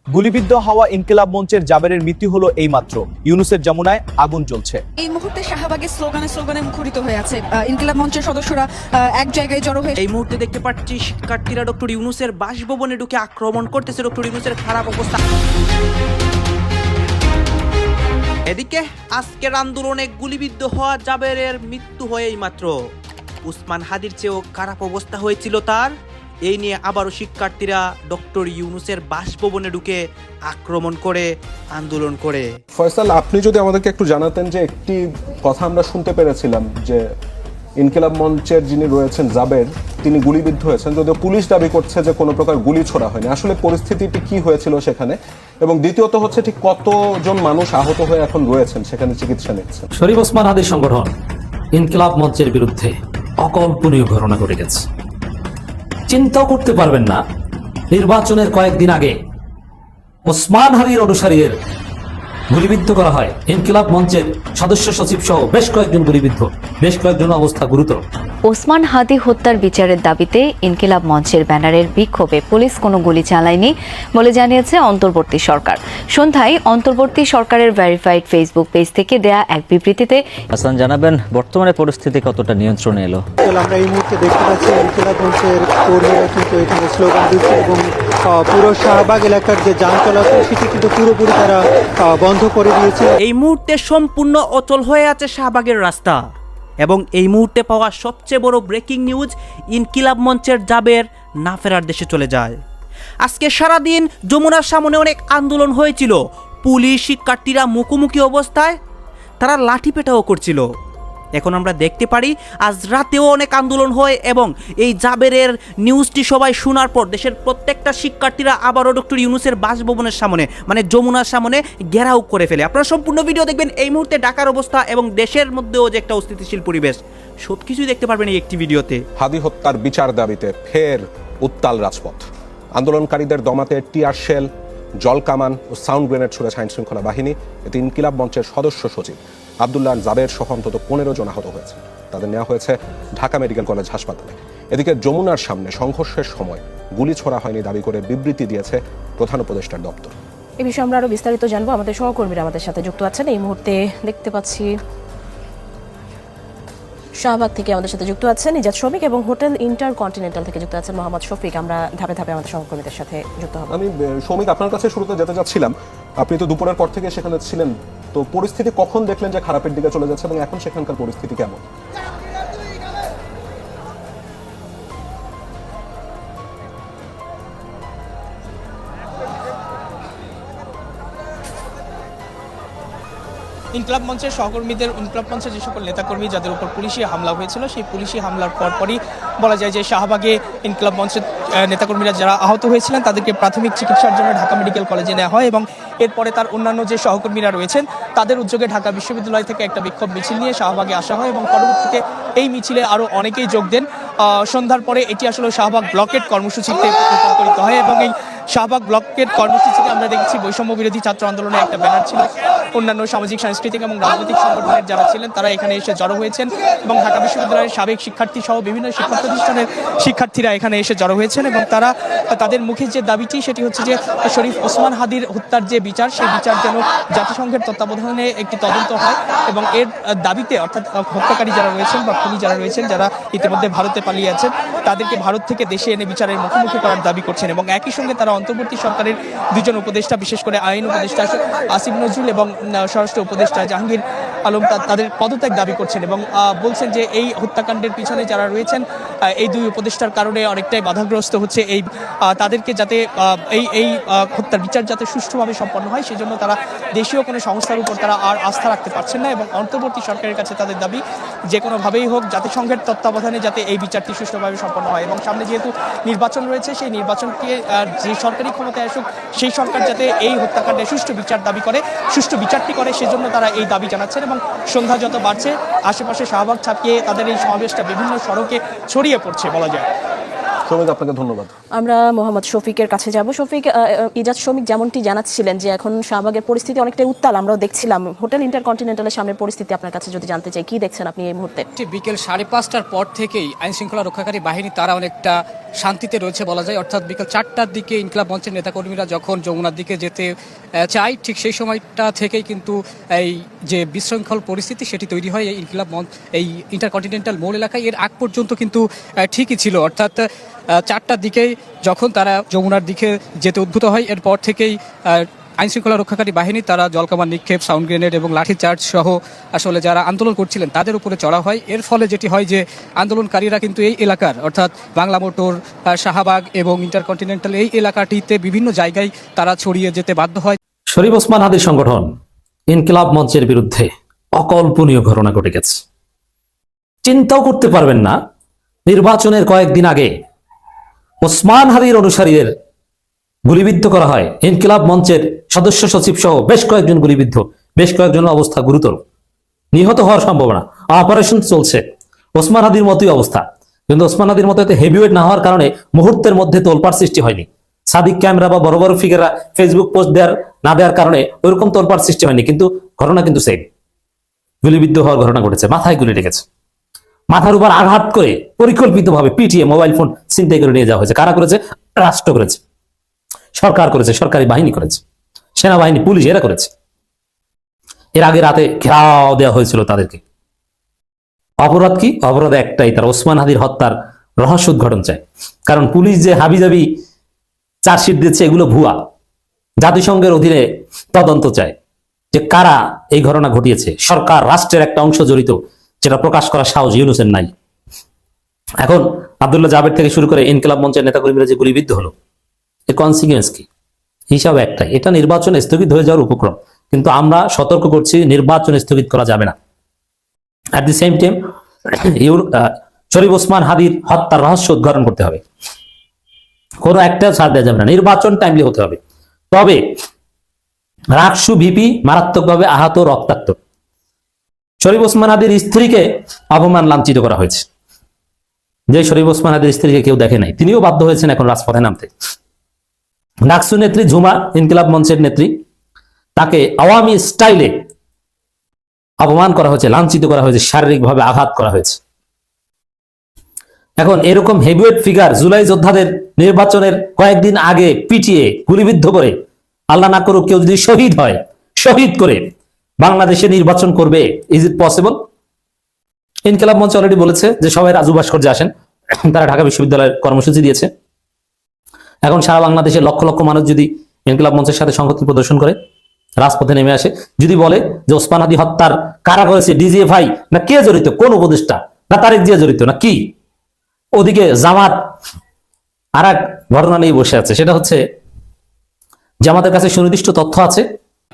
গুলিবিদ্ধ হওয়া ইনকিলাব মঞ্চের জাবেরের মৃত্যু হলো এইমাত্র। ইউনুসের যমুনায় আগুন জ্বলছে। এই মুহূর্তে শাহবাগের স্লোগানে মুখরিত হয়ে আছে ইনকিলাব মঞ্চের সদস্যরা এক জায়গায় জড়ো হয়ে। এই মুহূর্তে দেখতে পাচ্ছি শিক্ষার্থীরা ডক্টর ইউনুসের বাসভবনে ঢুকে আক্রমণ করতেছে। ডক্টর ইউনুসের খারাপ অবস্থা। এদিকে আজকের আন্দোলনে গুলিবিদ্ধ হওয়া জাবেরের মৃত্যু হয়েই মাত্র। উসমান হাদির চেয়েও খারাপ অবস্থা হয়েছিল তার। এই নিয়ে আবারও শিক্ষার্থীরা ডক্টর ইউনুসের বাসভবনে ঢুকে আক্রমণ করে আন্দোলন করে। ফয়সাল, আপনি যদি আমাদেরকে একটু জানাতেন যে একটি কথা আমরা শুনতে পেরেছিলাম যে ইনকিলাব মঞ্চের যিনি রয়েছেন জাবের, তিনি গুলিবিদ্ধ হয়েছেন, যদিও পুলিশ দাবি করছে যে কোনো প্রকার গুলি ছোড়া হয়নি। আসলে পরিস্থিতিটি কি হয়েছিল সেখানে, এবং দ্বিতীয়ত হচ্ছে ঠিক কতজন মানুষ আহত হয়ে এখন রয়েছেন সেখানে চিকিৎসা নিচ্ছেন? শরীফ ওসমান হাদির সংগঠন ইনকিলাব মঞ্চের বিরুদ্ধে অকল্পনীয় ঘটনা ঘটে গেছে। চিন্তাও করতে পারবেন না, নির্বাচনের কয়েকদিন আগে ওসমান হাদির অনুসারীদের গুলিবিদ্ধ করা হয়। ইনকিলাব মঞ্চের সদস্য সচিব সহ বেশ কয়েকজন গুলিবিদ্ধ, বেশ কয়েকজন অবস্থা গুরুতর। ওসমান হাদি হত্যার বিচারের দাবিতে ইনকিলাব মঞ্চের ব্যানারের বিক্ষোভে পুলিশ কোনো গুলি চালায়নি বলে জানিয়েছে অন্তর্বর্তী সরকার। সন্ধ্যায় অন্তর্বর্তী সরকারের ভেরিফাইড ফেসবুক পেজ থেকে দেয়া এক বিবৃতিতে হাসান জানাবেন বর্তমানে পরিস্থিতি কতটা নিয়ন্ত্রণে এলো? আমরা এই মুহূর্তে দেখতে পাচ্ছি ইনকিলাব মঞ্চের কর্মীরা কিন্তু এখানে স্লোগান দিচ্ছে এবং পুরো শাহবাগ এলাকার যে যান চলাচল সেটি কিন্তু পুরোপুরি তারা বন্ধ করে দিয়েছে। এই মুহূর্তে সম্পূর্ণ অচল হয়ে আছে শাহবাগের রাস্তা। এবং এই মুহূর্তে পাওয়া সবচেয়ে বড় ব্রেকিং নিউজ, ইনকিলাব মঞ্চের জাবের না ফেরার দেশে চলে যায়। আজকে সারাদিন যমুনার সামনে অনেক আন্দোলন হয়েছিল। পুলিশ শিক্ষার্থীরা মুখোমুখি অবস্থায়, তারা লাঠি পেটাও করছিল। এখন আমরা দেখতে পারি আজ রাতেও অনেক আন্দোলন হয় এবং এই জাবেরের নিউজটি সবাই শোনার পর দেশের প্রত্যেকটা শিক্ষার্থীরা আবারও ডক্টর ইউনুসের বাসভবনের সামনে মানে যমুনার সামনে ঘেরাও করে ফেলে। আপনারা সম্পূর্ণ ভিডিও দেখবেন। এই মুহূর্তে ঢাকার অবস্থা এবং দেশের মধ্যেও যে একটা অস্থিতিশীল পরিবেশ, সব কিছুই দেখতে পারবেন এই একটি ভিডিওতে। হাদি হত্যার বিচার দাবিতে ফের উত্তাল রাজপথ। আন্দোলনকারীদের দমাতে টিয়ার শেল, জল কামান ও সাউন্ড গ্রেনেড ছুড়েছে আইন শৃঙ্খলা বাহিনী। এতে ইনকিলাব মঞ্চের সদস্য সচিব আব্দুল্লাহ জাবের সহ অন্তত 15 জন আহত হয়েছে। তাদের নেওয়া হয়েছে ঢাকা মেডিকেল কলেজ হাসপাতালে। এদিকে যমুনার সামনে সংঘর্ষের সময় গুলি ছোড়া হয়নি দাবি করে বিবৃতি দিয়েছে প্রধান উপদেষ্টার দপ্তর। এই বিষয়ে আমরা আরো বিস্তারিত জানবো। আমাদের সহকর্মীরা আমাদের সাথে যুক্ত আছেন। এই মুহূর্তে দেখতে পাচ্ছি শাহবাগ থেকে আমাদের সাথে যুক্ত আছেন নিজাত শ্রমিক এবং হোটেল ইন্টারকন্টিনেন্টাল থেকে যুক্ত আছেন মোহাম্মদ শফিক। আমরা ধাপে ধাপে আমাদের সহকর্মীদের সাথে যুক্ত হব। আমি শ্রমিক, আপনার কাছে শুরুতে যেতে যাচ্ছিলাম। আপনি তো দুপুরের পর থেকে সেখানে ছিলেন, তো পরিস্থিতি কখন দেখলেন যে খারাপের দিকে চলে যাচ্ছে এবং এখন সেখানকার পরিস্থিতি কেমন? ইনকিলাব মঞ্চের সহকর্মীদের, ইনকিলাব মঞ্চের যে সকল নেতাকর্মী যাদের উপর পুলিশি হামলা হয়েছিল, সেই পুলিশি হামলার পরপরই বলা যায় যে শাহবাগে ইনকিলাব মঞ্চের নেতাকর্মীরা যারা আহত হয়েছিলেন তাদেরকে প্রাথমিক চিকিৎসার জন্য ঢাকা মেডিকেল কলেজে নেওয়া হয় এবং এরপরে তার অন্যান্য যে সহকর্মীরা রয়েছেন তাদের উদ্যোগে ঢাকা বিশ্ববিদ্যালয় থেকে একটা বিক্ষোভ মিছিল নিয়ে শাহবাগে আসা হয় এবং পরবর্তীতে এই মিছিলে আরও অনেকেই যোগ দেন। সন্ধ্যার পরে এটি আসলে শাহবাগ ব্লকেট কর্মসূচিতে রূপান্তরিত হয় এবং এই শাহবাগ ব্লকের কর্মসূচিতে আমরা দেখেছি বৈষম্য বিরোধী ছাত্র আন্দোলনের একটা ব্যানার ছিল। অন্যান্য সামাজিক, সাংস্কৃতিক এবং রাজনৈতিক সংগঠনের যারা ছিলেন তারা এখানে এসে জড়ো হয়েছেন এবং ঢাকা বিশ্ববিদ্যালয়ের সাবেক শিক্ষার্থী সহ বিভিন্ন শিক্ষা প্রতিষ্ঠানের শিক্ষার্থীরা এখানে এসে জড়ো হয়েছেন এবং তারা তাদের মুখে যে দাবিটি সেটি হচ্ছে যে শরীফ ওসমান হাদির হত্যার যে বিচার, সেই বিচার যেন জাতিসংঘের তত্ত্বাবধানে একটি তদন্ত হয় এবং এর দাবিতে অর্থাৎ হত্যাকারী যারা রয়েছেন বা খুনি যারা রয়েছেন, যারা ইতিমধ্যে ভারতে পালিয়ে আছেন, তাদেরকে ভারত থেকে দেশে এনে বিচারের মুখোমুখি করার দাবি করছেন এবং একই সঙ্গে তারা অন্তর্বর্তী সরকারের দুজন উপদেষ্টা, বিশেষ করে আইন উপদেষ্টা আসিফ নজরুল এবং স্বরাষ্ট্র উপদেষ্টা জাহাঙ্গীর আলম তাদের পদত্যাগ দাবি করছেন এবং বলছেন যে এই হত্যাকাণ্ডের পিছনে যারা রয়েছেন এই দুই উপদেষ্টার কারণে অনেকটাই বাধাগ্রস্ত হচ্ছে। এই তাদেরকে যাতে এই হত্যার বিচার যাতে সুষ্ঠুভাবে সম্পন্ন হয় সেজন্য তারা দেশীয় কোনো সংস্থার উপর তারা আর আস্থা রাখতে পারছেন না এবং অন্তর্বর্তী সরকারের কাছে তাদের দাবি যে কোনোভাবেই হোক জাতিসংঘের তত্ত্বাবধানে যাতে এই বিচারটি সুষ্ঠুভাবে সম্পন্ন হয় এবং সামনে যেহেতু নির্বাচন রয়েছে, সেই নির্বাচনকে যে সরকারি ক্ষমতায় আসুক সেই সরকার যাতে এই হত্যাকাণ্ডে সুষ্ঠু বিচার দাবি করে, সুষ্ঠু বিচারটি করে, সেজন্য তারা এই দাবি জানাচ্ছেন এবং সন্ধ্যা যত বাড়ছে আশেপাশে শাহবাগ ছাপিয়ে তাদের এই সমাবেশটা বিভিন্ন সড়কে ছড়িয়ে পড়ছে বলা যায়। শফিক, আপনাকে ধন্যবাদ। আমরা মোহাম্মদ শফিকের কাছে যাব। শফিক, ইজাজ শফিক যেমনটি জানাচ্ছিলেন যে এখন শাহবাগের পরিস্থিতি অনেকটাই উত্তাল, আমরাও দেখছিলাম। হোটেল ইন্টারকন্টিনেন্টালের সামনের পরিস্থিতি আপনার কাছে যদি জানতে চাই, কি দেখছেন আপনি এই মুহূর্তে? বিকেল 5:30টার পর থেকেই আইন শৃঙ্খলা রক্ষাকারী বাহিনী তারা অনেকটা শান্তিতে রয়েছে বলা যায়। অর্থাৎ বিকেল 4টার দিকে ইনকিলাব মঞ্চের নেতাকর্মীরা যখন যমুনার দিকে যেতে চায়, ঠিক সেই সময়টা থেকেই কিন্তু এই যে বিশৃঙ্খল পরিস্থিতি সেটি তৈরি হয় এই ইনকিলাব মঞ্চ, এই ইন্টারকন্টিনেন্টাল মোড় এলাকায়। এর আগ পর্যন্ত কিন্তু ঠিকই ছিল, অর্থাৎ 4টার দিকেই যখন তারা যমুনার দিকে যেতে উদ্ভূত হয়, এরপর থেকেই আইন শৃঙ্খলা রক্ষাকারী বাহিনী তারা জলকামান নিক্ষেপ, সাউন্ড গ্রেনেড এবং লাঠিচার্জ সহ আসলে যারা আন্দোলন করছিলেন তাদের উপরে চড়া হয়। এর ফলে যেটি হয় যে আন্দোলনকারীরা কিন্তু এই এলাকার অর্থাৎ বাংলা মোটর, শাহবাগ এবং ইন্টারকন্টিনেন্টাল এই এলাকাটিতে বিভিন্ন জায়গায় তারা ছড়িয়ে যেতে বাধ্য হয়। শরীফ ওসমান হাদির সংগঠন ইনকিলাব মঞ্চের বিরুদ্ধে অকল্পনীয় ঘটনা ঘটে গেছে। চিন্তাও করতে পারবেন না, নির্বাচনের কয়েকদিন আগে ওসমান হাদির অনুসারীদের গুলিবিদ্ধ করা হয়। ইনকিলাব মঞ্চের সদস্য সচিব সহ বেশ কয়েকজন গুলিবিদ্ধ, বেশ কয়েকজনের অবস্থা গুরুতর, নিহত হওয়ার সম্ভাবনা। অপারেশন চলছে, ওসমান হাদির মতোই অবস্থা। কিন্তু ওসমান হাদির মতো এতে হেভিওয়েট না হওয়ার কারণে মুহূর্তের মধ্যে তোলপাড় সৃষ্টি হয়নি। সাদিক ক্যামেরা বা বড় বড় ফিগাররা ফেসবুক পোস্ট না দেওয়ার কারণে ওইরকম তোলপাড় সৃষ্টি হয়নি। কিন্তু ঘটনা কিন্তু সেম, গুলিবিদ্ধ হওয়ার ঘটনা ঘটেছে, মাথায় গুলি লেগেছে, মাথার উপর আঘাত করে পরিকল্পিতভাবে পিটিয়ে মোবাইল ফোন ছিনতাই করে নিয়ে যাওয়া হয়েছে। কারা করেছে? রাষ্ট্র করেছে, সরকার করেছে, সরকারি বাহিনী করেছে, সেনাবাহিনী, পুলিশ এরা করেছে। এর আগে রাতে ঘেরাও দেওয়া হয়েছিল তাদেরকে। অপরাধ কি? অপরাধ একটাই, তার ওসমান হাদির হত্যার রহস্য উদ্ঘাটন চায়। কারণ পুলিশ যে হাবিজাবি চার্জশিট দিচ্ছে এগুলো ভুয়া। জাতিসংঘের অধীনে তদন্ত চায় যে কারা এই ঘটনা ঘটিয়েছে। সরকার, রাষ্ট্রের একটা অংশ জড়িত, যেটা প্রকাশ করার সাহস ইউনূসের নাই। এখন আব্দুল্লাহ জাবের থেকে শুরু করে ইনকিলাব মঞ্চের নেতাকর্মীরা যে গুলিবিদ্ধ হলো, এর কনসিকুয়েন্স কি? হিসাব একটাই, এটা নির্বাচন স্থগিত হয়ে যাওয়ার উপক্রম। কিন্তু আমরা সতর্ক করছি, নির্বাচন স্থগিত করা যাবে না। অ্যাট দি সেম টাইম শরীফ ওসমান হাদির হত্যার রহস্য উদ্ঘাটন করতে হবে। কোনো একটা ছাড় দেওয়া যাবে না, নির্বাচন টাইমলি হতে হবে। তবে রাকসু ভিপি মারাত্মকভাবে আহত, রক্তাক্ত। শরীফ ওসমান হাদির স্ত্রীকে অপমান, লাঞ্ছিত করা হয়েছে। যে শরীফ ওসমান হাদির স্ত্রীকে কেউ দেখে নাই, তিনিও বাধ্য হয়েছেন এখন রাজপথে নামতে। ডাকসু নেত্রী ঝুমা, ইনকিলাব মঞ্চের নেত্রী, তাকে আওয়ামী স্টাইলে অপমান করা হয়েছে, লাঞ্ছিত করা হয়েছে, শারীরিকভাবে আঘাত করা হয়েছে। এখন এরকম হেভিওয়েট ফিগার জুলাই যোদ্ধাদের নির্বাচনের কয়েকদিন আগে পিটিয়ে গুলিবিদ্ধ করে, আল্লাহ না করুক কেউ যদি শহীদ হয়, শহীদ করে বাংলাদেশে নির্বাচন করবে, ইজ ইট পসিবল? ইনকিলাব মঞ্চ অলরেডি বলেছে যে সবাই রাজু ভাস্কর্যে আসেন। তারা ঢাকা বিশ্ববিদ্যালয়ের কর্মসূচি দিয়েছে। এখন সারা বাংলাদেশে লক্ষ লক্ষ মানুষ যদি ইনকিলাব মঞ্চের সাথে সংহতি প্রদর্শন করে, রাজপথে নেমে আসে, যদি বলে যে ওসমান হাদি হত্যার কারা করেছে, ডিজিএফআই না কে জড়িত, কোন উপদেষ্টা না তারেক জিয়া জড়িত না কি, ওদিকে জামাত আর এক ঘটনা নিয়ে বসে আছে। সেটা হচ্ছে জামাতের কাছে সুনির্দিষ্ট তথ্য আছে।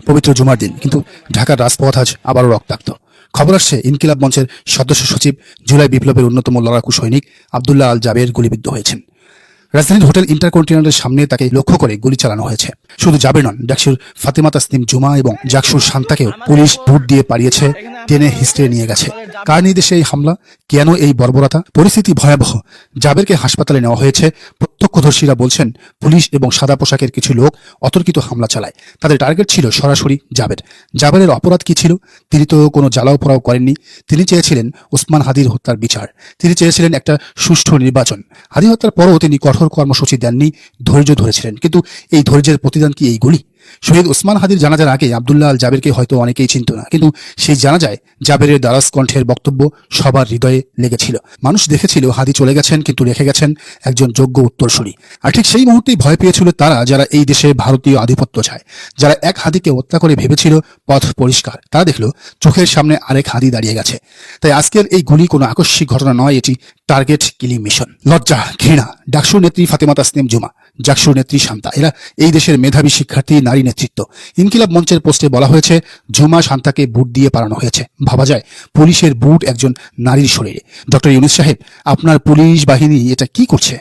পবিত্র জুমার দিন, কিন্তু ঢাকার রাজপথ আজ আবারও রক্তাক্ত। খবর আসছে ইনকিলাব মঞ্চের সদস্য সচিব, জুলাই বিপ্লবের অন্যতম লড়াকু সৈনিক আব্দুল্লাহ আল জাবের গুলিবিদ্ধ হয়েছেন। রাজধানীর হোটেল ইন্টারকন্টিনেন্টালের সামনে তাকে লক্ষ্য করে গুলি চালানো হয়েছে। শুধু জাবের নন, ডাকসুর ফাতেমা তাসনিম জুমা এবং জাকসুর শান্তাকেও পুলিশ বুট দিয়ে পালিয়েছে, টেনে হিস্ট্রে নিয়ে গেছে। কার নির্দেশে এই হামলা, কেন এই বর্বরতা? পরিস্থিতি ভয়াবহ। জাবেরকে হাসপাতালে নেওয়া হয়েছে। প্রত্যক্ষদর্শীরা বলছেন পুলিশ এবং সাদা পোশাকের কিছু লোক অতর্কিত হামলা চালায়। তাদের টার্গেট ছিল সরাসরি জাবের। জাবেরের অপরাধ কি ছিল? তিনি তো কোনো জ্বালাও পোড়াও করেননি। তিনি চেয়েছিলেন ওসমান হাদির হত্যার বিচার, তিনি চেয়েছিলেন একটা সুষ্ঠু নির্বাচন। হাদি হত্যার পরও তিনি কঠোর কর্মসূচি দেননি, ধৈর্য ধরেছিলেন। কিন্তু এই ধৈর্যের প্রতিদান কি এই গুলি? শহীদ ওসমান হাদির জানাজার আগে আব্দুল্লাহ আল জাবেরকে হয়তো অনেকেই চিনত না, কিন্তু সেই জানাজায় জাবেরের দারাজ কণ্ঠের বক্তব্য সবার হৃদয়ে লেগেছিল। মানুষ দেখেছিল হাদি চলে গেছেন, কিন্তু রেখে গেছেন একজন যোগ্য উত্তরসূরি। আর ঠিক সেই মুহূর্তেই ভয় পেয়েছিল তারা, যারা এই দেশে ভারতীয় আধিপত্য চায়, যারা এক হাদিকে হত্যা করে ভেবেছিল পথ পরিষ্কার। তারা দেখলো চোখের সামনে আরেক হাদি দাঁড়িয়ে গেছে। তাই আজকের এই গুলি কোনো আকস্মিক ঘটনা নয়, এটি টার্গেট কিলিং মিশন। লজ্জা, ঘৃণা। ডাকসু নেত্রী ফাতেমা তাসনিম জুমা, জাকসুর নেত্রী শান্তা, এরা এই দেশের মেধাবী শিক্ষার্থী, নারী নেতৃত্ব। ইনকিলাব মঞ্চের পোস্টে বলা হয়েছে, ঝুমা শান্তাকে বুট দিয়ে পালানো হয়েছে। ভাবা যায় পুলিশের বুট একজন নারীর শরীরে। ডক্টর ইউনূস সাহেব, আপনার পুলিশ বাহিনী এটা কি করছে?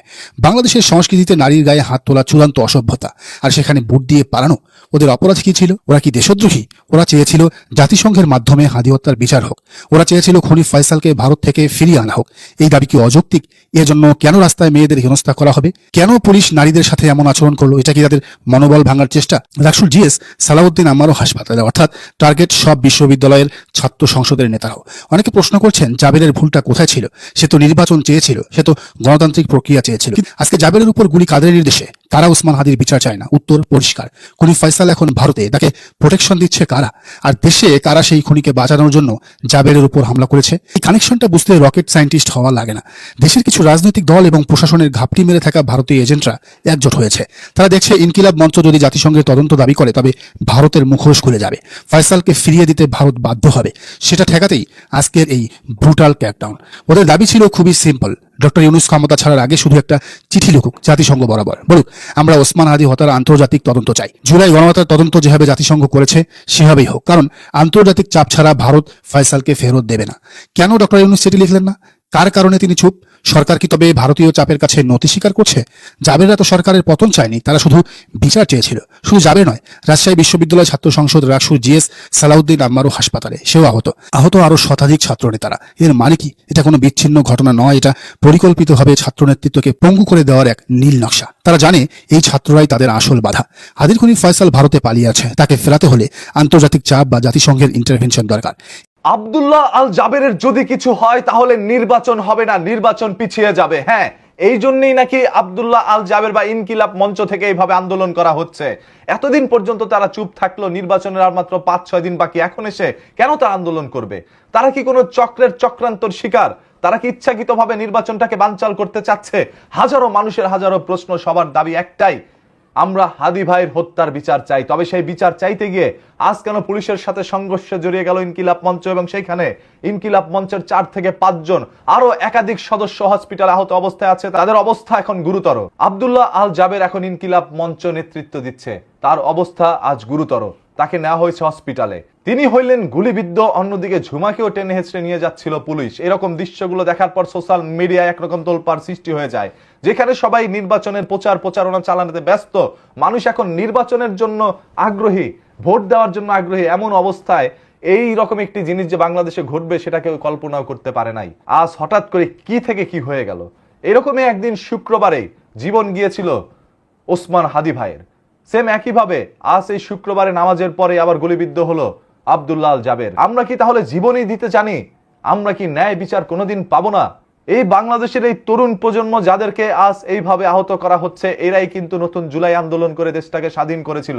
বাংলাদেশের সংস্কৃতিতে নারীর গায়ে হাত তোলা চূড়ান্ত অসভ্যতা, আর সেখানে বুট দিয়ে পালানো। ওদের অপরাধ কি ছিল? ওরা কি দেশদ্রোহী? ওরা চেয়েছিল জাতিসংঘের মাধ্যমে হাদি হত্যার বিচার হোক। ওরা চেয়েছিল খনি ফয়সালকে ভারত থেকে ফিরিয়ে আনা হোক। এই দাবি কি অযৌক্তিক? এর জন্য কেন রাস্তায় মেয়েদের হেনস্থা করা হবে? কেন পুলিশ নারীদের সাথে এমন আচরণ করলো? এটা কি তাদের মনোবল ভাঙার চেষ্টা? রাকসুর জিএস সালাউদ্দিন আম্মারও হাসপাতালে, অর্থাৎ টার্গেট সব বিশ্ববিদ্যালয়ের ছাত্র সংসদের নেতারাও। অনেকে প্রশ্ন করছেন, জাবেরের ভুলটা কোথায় ছিল? সে তো নির্বাচন চেয়েছিল, সে তো গণতান্ত্রিক প্রক্রিয়া চেয়েছিল। আজকে জাবেরের উপর গুলি কাদের নির্দেশে? কারা ওসমান হাদির বিচার চায় না? উত্তর পরিষ্কার, খনি ফয়সাল এখন ভারতে, তাকে প্রোটেকশন দিচ্ছে কারা? আর দেশে কারা সেই খনিকে বাঁচানোর জন্য জাবেরের উপর হামলা করেছে? এই কানেকশনটা বুঝতে রকেট সায়েন্টিস্ট হওয়া লাগে না। দেশের কিছু রাজনৈতিক দল এবং প্রশাসনের ঘাপটি মেরে থাকা ভারতীয় এজেন্টরা একজোট হয়েছে। তারা দেখছে ইনকিলাব মঞ্চ যদি জাতিসংঘের তদন্ত দাবি করে, তবে ভারতের মুখোশ খুলে যাবে। ফয়সালকে ফিরিয়ে দিতে ভারত বাধ্য হবে। সেটা ঠেকাতেই আজকের এই ব্রুটাল ক্র্যাকডাউন। ওদের দাবি ছিল খুবই সিম্পল, ডক্টর ইউনূস ক্ষমতা ছাড়ার আগে শুধু একটা চিঠি লিখুক জাতিসংঘ বরাবর, বলুক আমরা ওসমান হাদি হত্যার আন্তর্জাতিক তদন্ত চাই। জুলাই গণহত্যার তদন্ত যেভাবে জাতিসংঘ করেছে সেভাবেই হোক, কারণ আন্তর্জাতিক চাপ ছাড়া ভারত ফয়সালকে ফেরত দেবে না। কেন ডক্টর ইউনূস চিঠি লিখলেন না? কার কারণে তিনি চুপ? সরকার কি তবে ভারতীয় চাপের কাছে নতি স্বীকার করছে? জাবেররা তো সরকারের পতন চায়নি, তারা শুধু বিচার চেয়েছিল। শুধু জাবের নয়, রাজশাহী বিশ্ববিদ্যালয় ছাত্র সংসদ রাকসুর জিএস সালাউদ্দিন আম্মারও হাসপাতালে, সেও আহত আরো শতাধিক ছাত্র নেতারা। এর মানে কি? এটা কোনো বিচ্ছিন্ন ঘটনা নয়, এটা পরিকল্পিতভাবে ছাত্র নেতৃত্বকে পঙ্গু করে দেওয়ার এক নীল নকশা। তারা জানে এই ছাত্ররাই তাদের আসল বাধা। হাদির খনি ফয়সাল ভারতে পালিয়ে আছে, তাকে ফেরাতে হলে আন্তর্জাতিক চাপ বা জাতিসংঘের ইন্টারভেনশন দরকার। আব্দুল্লাহ আল জাবেরের যদি কিছু হয় তাহলে নির্বাচন হবে না, নির্বাচন পিছিয়ে যাবে। হ্যাঁ, এই জন্যই নাকি আব্দুল্লাহ আল জাবের বা ইনকিলাব মঞ্চ থেকে এইভাবে আন্দোলন করা হচ্ছে। এতদিন পর্যন্ত তারা চুপ থাকলো, নির্বাচনের আর মাত্র 5-6 দিন বাকি, এখন এসে কেন তারা আন্দোলন করবে? তারা কি কোনো চক্রান্তর শিকার? তারা কি ইচ্ছাকৃতভাবে নির্বাচনটাকে বানচাল করতে চাচ্ছে? হাজারো মানুষের হাজারো প্রশ্ন, সবার দাবি একটাই, আমরা হাদি ভাইয়ের হত্যার বিচার চাই। তবে সেই বিচার চাইতে গিয়ে আজ কেন পুলিশের সাথে সংঘর্ষে জড়িয়ে গেল ইনকিলাব মঞ্চ, এবং সেইখানে ইনকিলাব মঞ্চের 4 থেকে 5 জন আরো একাধিক সদস্য হসপিটালে আহত অবস্থায় আছে, তাদের অবস্থা এখন গুরুতর। আব্দুল্লাহ আল জাবের এখন ইনকিলাব মঞ্চ নেতৃত্ব দিচ্ছে, তার অবস্থা আজ গুরুতর, তাকে নেওয়া হয়েছে হসপিটালে। তিনি হইলেন গুলিবিদ্ধ, অন্যদিকে ঝুমাকেও টেনে হেঁচড়ে নিয়ে যাচ্ছিল পুলিশ। এরকম দৃশ্যগুলো দেখার পর সোশ্যাল মিডিয়ায় একরকম তোলপাড় সৃষ্টি হয়ে যায়, যেখানে সবাই নির্বাচনের প্রচারণা চালানোতে ব্যস্ত। মানুষ এখন নির্বাচনের জন্য আগ্রহী, ভোট দেওয়ার জন্য আগ্রহী। এমন অবস্থায় এই রকম একটি জিনিস যে বাংলাদেশে ঘটবে সেটা কেউ কল্পনাও করতে পারে নাই। আজ হঠাৎ করে কি থেকে কি হয়ে গেল। এরকমই একদিন শুক্রবারে জীবন গিয়েছিল ওসমান হাদি ভাইয়ের, সেম একইভাবে আজ এই শুক্রবারে নামাজের পরে আবার গুলিবিদ্ধ হলো আব্দুল্লাহ আল জাবের। আমরা কি তাহলে জীবনই দিতে জানি? আমরা কি ন্যায় বিচার কোনোদিন পাবো না? এই বাংলাদেশের এই তরুণ প্রজন্ম যাদেরকে আজ এইভাবে আহত করা হচ্ছে, এরাই কিন্তু নতুন জুলাই আন্দোলন করে দেশটাকে স্বাধীন করেছিল।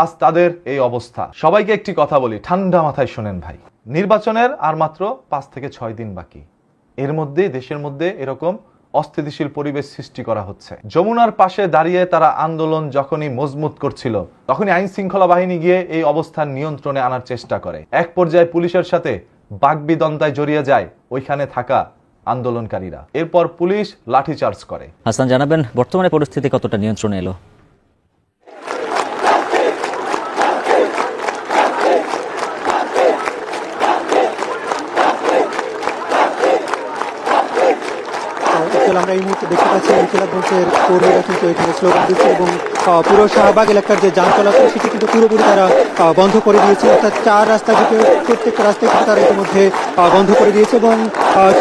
আজ তাদের এই অবস্থা। সবাইকে একটি কথা বলি, ঠান্ডা মাথায় শোনেন ভাই, নির্বাচনের আর মাত্র 5 থেকে 6 দিন বাকি। এর মধ্যে দেশের মধ্যে এরকম অস্থিতিশীল পরিবেশ সৃষ্টি করা হচ্ছে। যমুনার পাশে দাঁড়িয়ে তারা আন্দোলন যখনই মজবুত করছিল, তখনই আইন শৃঙ্খলা বাহিনী গিয়ে এই অবস্থান নিয়ন্ত্রণে আনার চেষ্টা করে। এক পর্যায়ে পুলিশের সাথে বাকবিতন্ডায় জড়িয়ে যায় ওইখানে থাকা আন্দোলনকারীরা। এরপর পুলিশ লাঠিচার্জ করে। হাসান, জানাবেন বর্তমানে পরিস্থিতি কতটা নিয়ন্ত্রণে এলো? আমরা এই মুহূর্তে দেখতে পাচ্ছি ইনকিলাব মঞ্চের কর্মীরা কিন্তু এখানে স্লোগান দিচ্ছে এবং পুরো শাহবাগ এলাকার যে যান চলাচল সেটি কিন্তু পুরোপুরি তারা বন্ধ করে দিয়েছে। অর্থাৎ 4 রাস্তা থেকে প্রত্যেকটা রাস্তায় কিন্তু তারা ইতিমধ্যে বন্ধ করে দিয়েছে। এবং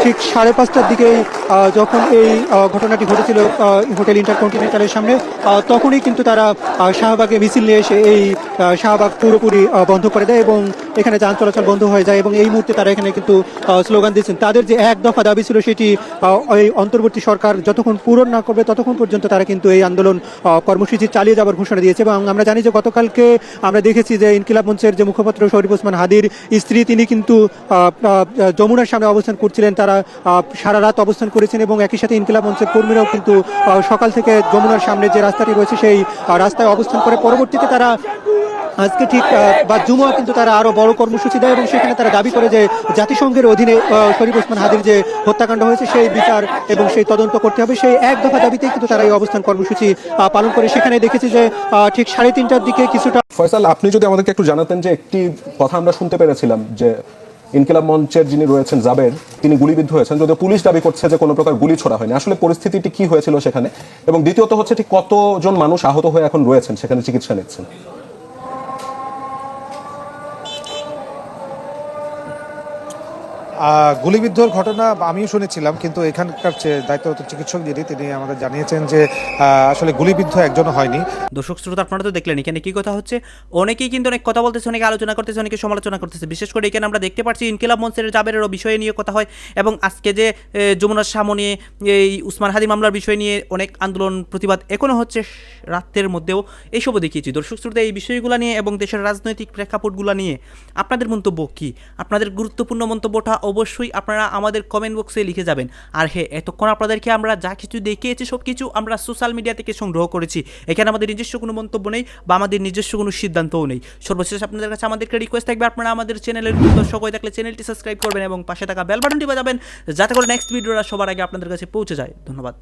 ঠিক 5:30টার দিকেই যখন এই ঘটনাটি ঘটেছিল হোটেল ইন্টারকন্টিনেন্টালের সামনে, তখনই কিন্তু তারা শাহবাগে মিছিল নিয়ে এসে এই শাহবাগ পুরোপুরি বন্ধ করে দেয় এবং এখানে যান চলাচল বন্ধ হয়ে যায়। এবং এই মুহূর্তে তারা এখানে কিন্তু স্লোগান দিচ্ছেন। তাদের যে 1 দফা দাবি ছিল সেটি এই অন্তর্বর্তী সরকার যতক্ষণ পূরণ না করবে ততক্ষণ পর্যন্ত তারা কিন্তু এই আন্দোলন কর্মসূচি চালিয়ে যাবার ঘোষণা দিয়েছে। এবং আমরা জানি যে গতকালকে আমরা দেখেছি যে ইনকিলাব মঞ্চের যে মুখপাত্র শরীফ ওসমান হাদির স্ত্রী, তিনি কিন্তু যমুনার সামনে অবস্থান করছিলেন। তারা সারা রাত অবস্থান করেছেন এবং একই সাথে ইনকিলাব মঞ্চের কর্মীরাও কিন্তু সকাল থেকে যমুনার সামনে যে রাস্তাটি রয়েছে সেই রাস্তায় অবস্থান করে পরবর্তীতে তারা আজকে ঠিক বা জুমা কিন্তু তারা আরো বড় কর্মসূচি দেয় এবং সেখানে তারা দাবি করে যে জাতিসংঘের অধীনে শরীফ ওসমান হাদির যে হত্যাকাণ্ড হয়েছে সেই বিচার এবং সেই তদন্ত করতে হবে, সেই এক দফা দাবিতেই কিন্তু তারা এই অবস্থান কর্মসূচি পালন করে। সেখানে দেখেছি যে ঠিক 3:30টার দিকে কিছুটা। ফয়সাল, আপনি যদি আমাদেরকে একটু জানাতেন যে একটি কথা আমরা শুনতে পেরেছিলাম যে ইনকিলাব মঞ্চের যিনি রয়েছেন জাবের, তিনি গুলিবিদ্ধ হয়েছেন, যদিও পুলিশ দাবি করছে যে কোনো প্রকার গুলি ছোড়া হয়নি। আসলে পরিস্থিতিটি কি হয়েছিল সেখানে, এবং দ্বিতীয়ত হচ্ছে ঠিক কতজন মানুষ আহত হয়ে এখন রয়েছেন সেখানে চিকিৎসা নিচ্ছেন? গুলিবিদ্ধর ঘটনা আমিও শুনেছিলাম, কিন্তু এখানকার দায়িত্বরত চিকিৎসক যিনি তিনি আমাদের জানিয়েছেন যে আসলে গুলিবিদ্ধ একজনও হয়নি। দর্শক শ্রোতা, আপনারা তো দেখলেন এখানে কি কথা হচ্ছে। অনেকেই কিন্তু অনেক কথা বলতেছে, অনেকে আলোচনা করতেছে, অনেকে সমালোচনা করতেছে। বিশেষ করে এখানে আমরা দেখতে পাচ্ছি ইনকিলাব মঞ্চের জাবেরেরও বিষয় নিয়ে কথা হয়, এবং আজকে যে যমুনার সামনে এই উসমান হাদি মামলার বিষয় নিয়ে অনেক আন্দোলন প্রতিবাদ এখনও হচ্ছে রাতের মধ্যেও, এইসবও দেখিয়েছি। দর্শক শ্রোতা, এই বিষয়গুলো নিয়ে এবং দেশের রাজনৈতিক প্রেক্ষাপটগুলো নিয়ে আপনাদের মন্তব্য কি? আপনাদের গুরুত্বপূর্ণ মন্তব্যটা অবশ্যই আপনারা আমাদের কমেন্ট বক্সে লিখে যাবেন। আর হ্যাঁ, এতক্ষণ আপনাদেরকে আমরা যা কিছু দেখিয়েছি সব কিছু আমরা সোশ্যাল মিডিয়া থেকে সংগ্রহ করেছি। এখানে আমাদের নিজস্ব কোনো মন্তব্য নেই বা আমাদের নিজস্ব কোনো সিদ্ধান্তও নেই। সর্বশেষ আপনাদের কাছে আমাদেরকে রিকোয়েস্ট থাকবে, আপনারা আমাদের চ্যানেলের দর্শক হয়ে থাকলে চ্যানেলটি সাবস্ক্রাইব করবেন এবং পাশে থাকা বেল বাটনটি বাজাবেন, যাতে করে নেক্সট ভিডিওটা সবার আগে আপনাদের কাছে পৌঁছে যায়। ধন্যবাদ।